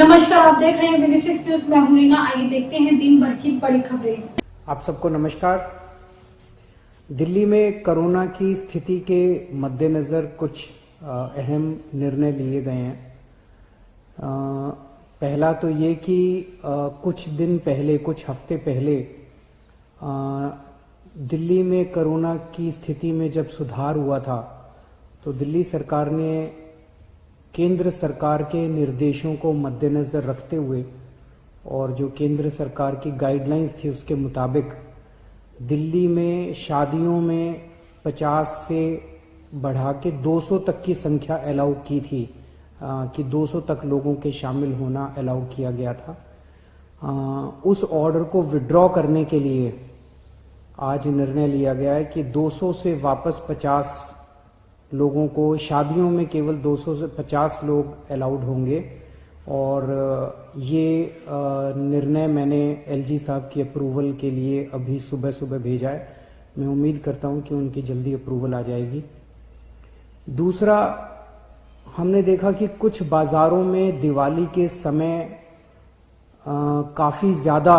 नमस्कार, आप देख रहे हैं विनी6 न्यूज। मैं हूं रीना। आइए देखते हैं दिन भर की बड़ी खबरें। आप सबको नमस्कार। दिल्ली में कोरोना की स्थिति के मद्देनज़र कुछ अहम निर्णय लिए गए हैं। पहला तो ये कि कुछ दिन पहले, कुछ हफ्ते पहले दिल्ली में कोरोना की स्थिति में जब सुधार हुआ था तो दिल्ली सरकार ने केंद्र सरकार के निर्देशों को मद्देनज़र रखते हुए और जो केंद्र सरकार की गाइडलाइंस थी उसके मुताबिक दिल्ली में शादियों में 50 से बढ़ा के 200 तक की संख्या अलाउ की थी कि 200 तक लोगों के शामिल होना अलाउ किया गया था। उस ऑर्डर को विड्रॉ करने के लिए आज निर्णय लिया गया है कि 200 से वापस 50 लोगों को, शादियों में केवल 200 से 50 लोग अलाउड होंगे। और ये निर्णय मैंने एलजी साहब की अप्रूवल के लिए अभी सुबह सुबह भेजा है। मैं उम्मीद करता हूं कि उनकी जल्दी अप्रूवल आ जाएगी। दूसरा, हमने देखा कि कुछ बाज़ारों में दिवाली के समय काफ़ी ज़्यादा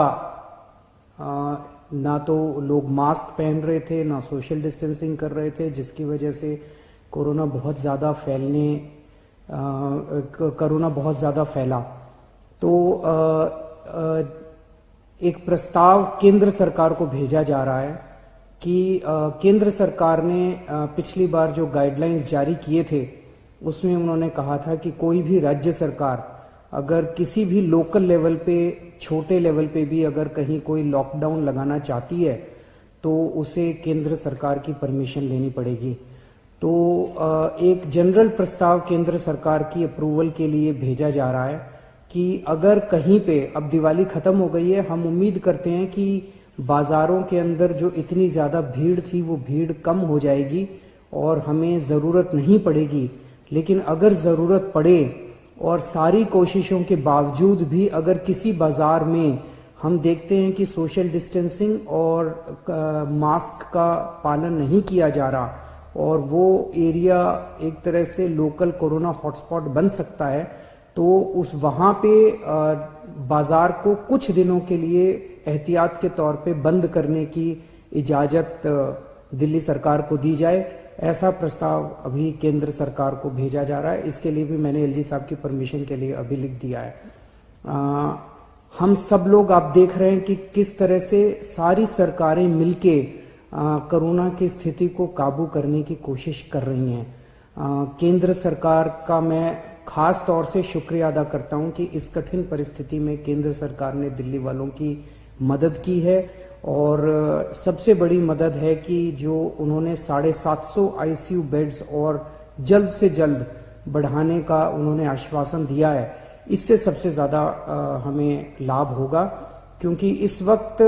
ना तो लोग मास्क पहन रहे थे, ना सोशल डिस्टेंसिंग कर रहे थे, जिसकी वजह से कोरोना बहुत ज़्यादा फैला। तो एक प्रस्ताव केंद्र सरकार को भेजा जा रहा है कि केंद्र सरकार ने पिछली बार जो गाइडलाइंस जारी किए थे उसमें उन्होंने कहा था कि कोई भी राज्य सरकार अगर किसी भी लोकल लेवल पे, छोटे लेवल पे भी अगर कहीं कोई लॉकडाउन लगाना चाहती है तो उसे केंद्र सरकार की परमिशन लेनी पड़ेगी। तो एक जनरल प्रस्ताव केंद्र सरकार की अप्रूवल के लिए भेजा जा रहा है कि अगर कहीं पे, अब दिवाली खत्म हो गई है, हम उम्मीद करते हैं कि बाजारों के अंदर जो इतनी ज़्यादा भीड़ थी वो भीड़ कम हो जाएगी और हमें ज़रूरत नहीं पड़ेगी। लेकिन अगर ज़रूरत पड़े और सारी कोशिशों के बावजूद भी अगर किसी बाज़ार में हम देखते हैं कि सोशल डिस्टेंसिंग और मास्क का पालन नहीं किया जा रहा और वो एरिया एक तरह से लोकल कोरोना हॉटस्पॉट बन सकता है, तो उस वहाँ पे बाज़ार को कुछ दिनों के लिए एहतियात के तौर पे बंद करने की इजाज़त दिल्ली सरकार को दी जाए। ऐसा प्रस्ताव अभी केंद्र सरकार को भेजा जा रहा है। इसके लिए भी मैंने एलजी साहब की परमिशन के लिए अभी लिख दिया है। हम सब लोग, आप देख रहे हैं कि किस तरह से सारी सरकारें मिलके कोरोना की स्थिति को काबू करने की कोशिश कर रही हैं। केंद्र सरकार का मैं खास तौर से शुक्रिया अदा करता हूं कि इस कठिन परिस्थिति में केंद्र सरकार ने दिल्ली वालों की मदद की है। और सबसे बड़ी मदद है कि जो उन्होंने 750 आईसीयू बेड्स और जल्द से जल्द बढ़ाने का उन्होंने आश्वासन दिया है। इससे सबसे ज़्यादा हमें लाभ होगा, क्योंकि इस वक्त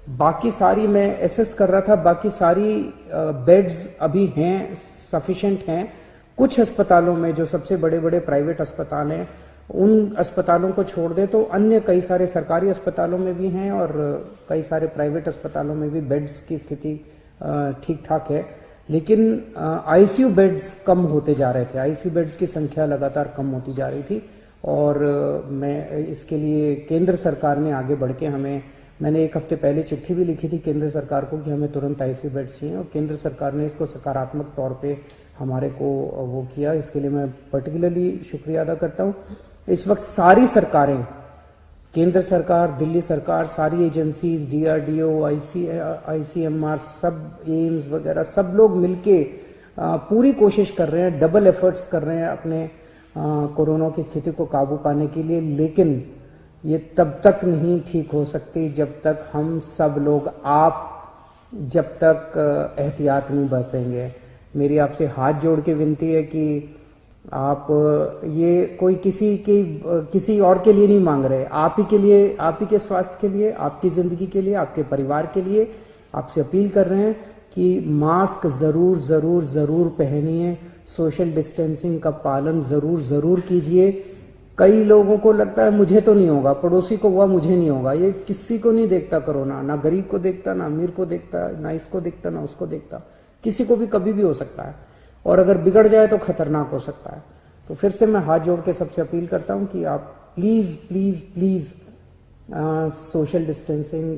बाकी सारी, मैं एसेस कर रहा था, बाकी सारी बेड्स अभी हैं, सफिशिएंट हैं। कुछ अस्पतालों में, जो सबसे बड़े बड़े प्राइवेट अस्पताल हैं, उन अस्पतालों को छोड़ दे तो अन्य कई सारे सरकारी अस्पतालों में भी हैं और कई सारे प्राइवेट अस्पतालों में भी बेड्स की स्थिति ठीक ठाक है। लेकिन आईसीयू बेड्स कम होते जा रहे थे, आईसीयू बेड्स की संख्या लगातार कम होती जा रही थी। और मैं इसके लिए केंद्र सरकार ने आगे बढ़ के मैंने एक हफ्ते पहले चिट्ठी भी लिखी थी केंद्र सरकार को कि हमें तुरंत आईसीयू बेड्स चाहिए, और केंद्र सरकार ने इसको सकारात्मक तौर पे हमारे को वो किया। इसके लिए मैं पर्टिकुलरली शुक्रिया अदा करता हूँ। इस वक्त सारी सरकारें, केंद्र सरकार, दिल्ली सरकार, सारी एजेंसीज, डीआरडीओ, आईसीएमआर, सब एम्स वगैरह, सब लोग मिलके पूरी कोशिश कर रहे हैं, डबल एफर्ट्स कर रहे हैं अपने कोरोना की स्थिति को काबू पाने के लिए। लेकिन ये तब तक नहीं ठीक हो सकती जब तक हम सब लोग, जब तक एहतियात नहीं बरतेंगे। मेरी आपसे हाथ जोड़ के विनती है कि आप ये कोई किसी और के लिए नहीं मांग रहे, आप ही के लिए, आप ही के स्वास्थ्य के लिए, आपकी जिंदगी के लिए, आपके परिवार के लिए आपसे अपील कर रहे हैं कि मास्क जरूर जरूर जरूर पहनिए, सोशल डिस्टेंसिंग का पालन जरूर जरूर कीजिए। कई लोगों को लगता है मुझे तो नहीं होगा, पड़ोसी को हुआ मुझे नहीं होगा। ये किसी को नहीं देखता कोरोना, ना गरीब को देखता, ना अमीर को देखता, ना इसको देखता, ना उसको देखता। किसी को भी कभी भी हो सकता है, और अगर बिगड़ जाए तो खतरनाक हो सकता है। तो फिर से मैं हाथ जोड़ के सबसे अपील करता हूं कि आप please please please social distancing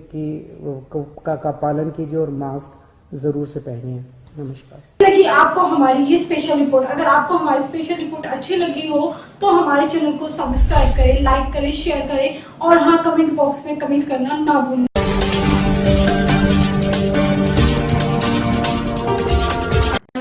का पालन कीजिए और मास्क जरूर से पहनिए। नमस्कार। लगी आपको हमारी ये स्पेशल रिपोर्ट, अगर आपको हमारी स्पेशल रिपोर्ट अच्छी लगी हो तो हमारे चैनल को सब्सक्राइब करें, लाइक करें, शेयर करें और हाँ, कमेंट बॉक्स में कमेंट करना ना भूलें।